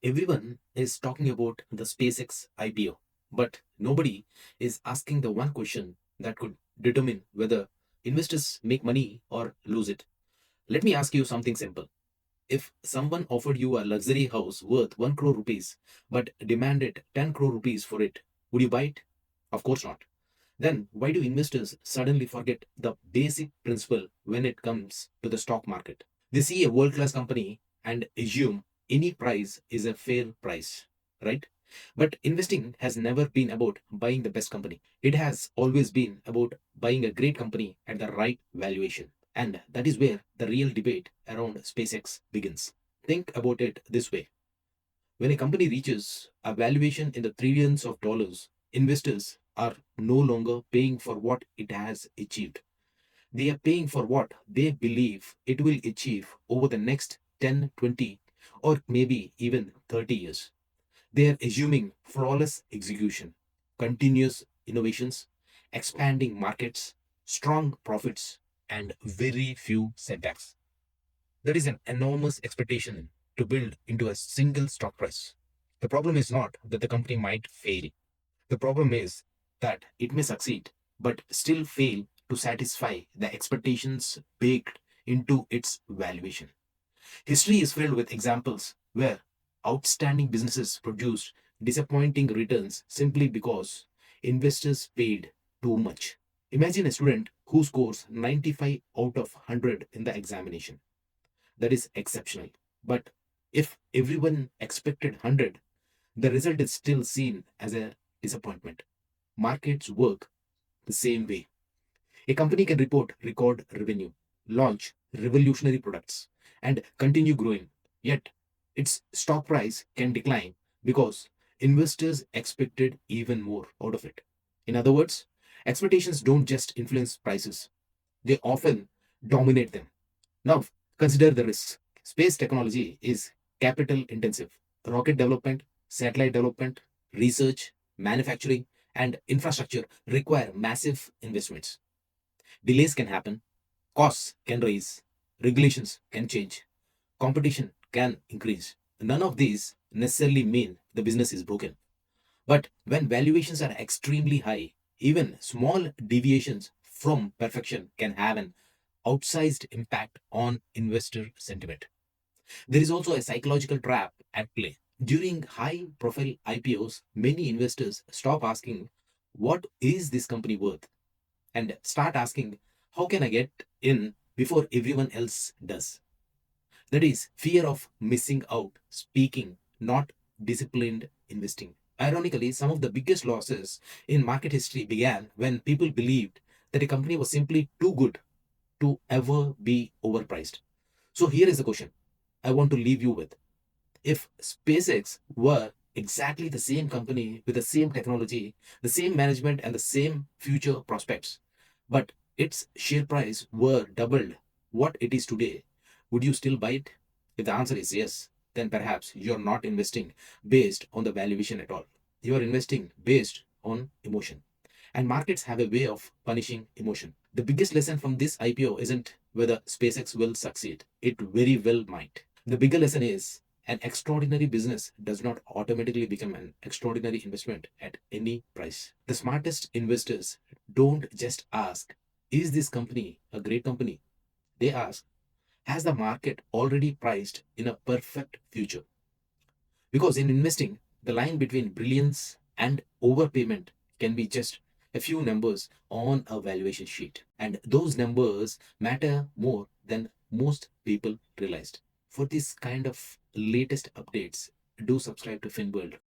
Everyone is talking about the SpaceX IPO, but nobody is asking the one question that could determine whether investors make money or lose it. Let me ask you something simple. If someone offered you a luxury house worth 1 crore rupees but demanded 10 crore rupees for it, would you buy it? Of course not. Then why do investors suddenly forget the basic principle when it comes to the stock market? They see a world class company and assume any price is a fair price, right? But investing has never been about buying the best company. It has always been about buying a great company at the right valuation. And that is where the real debate around SpaceX begins. Think about it this way: when a company reaches a valuation in the trillions of dollars, investors are no longer paying for what it has achieved. They are paying for what they believe it will achieve over the next 10, 20, or maybe even 30 years. They are assuming flawless execution, continuous innovations, expanding markets, strong profits, and very few setbacks. That is an enormous expectation to build into a single stock price. The problem is not that the company might fail. The problem is that it may succeed, but still fail to satisfy the expectations baked into its valuation. History is filled with examples where outstanding businesses produced disappointing returns simply because investors paid too much. Imagine a student who scores 95 out of 100 in the examination. That is exceptional. But if everyone expected 100, the result is still seen as a disappointment. Markets work the same way. A company can report record revenue, launch revolutionary products, and continue growing. Yet, its stock price can decline because investors expected even more out of it. In other words, expectations don't just influence prices, they often dominate them. Now, consider the risks. Space technology is capital intensive. Rocket development, satellite development, research, manufacturing, and infrastructure require massive investments. Delays can happen, costs can rise, regulations can change, competition can increase. None of these necessarily mean the business is broken. But when valuations are extremely high, even small deviations from perfection can have an outsized impact on investor sentiment. There is also a psychological trap at play. During high profile IPOs, many investors stop asking, "What is this company worth?" and start asking, "How can I get in before everyone else does?" That is fear of missing out, speaking, not disciplined investing. Ironically, some of the biggest losses in market history began when people believed that a company was simply too good to ever be overpriced. So here is the question I want to leave you with. If SpaceX were exactly the same company with the same technology, the same management, and the same future prospects, but its share price were doubled what it is today, would you still buy it? If the answer is yes, then perhaps you're not investing based on the valuation at all. You are investing based on emotion. And markets have a way of punishing emotion. The biggest lesson from this IPO isn't whether SpaceX will succeed. It very well might. The bigger lesson is an extraordinary business does not automatically become an extraordinary investment at any price. The smartest investors don't just ask, "Is this company a great company?" They ask, "Has the market already priced in a perfect future?" Because in investing, the line between brilliance and overpayment can be just a few numbers on a valuation sheet. And those numbers matter more than most people realized. For this kind of latest updates, do subscribe to FinWorld.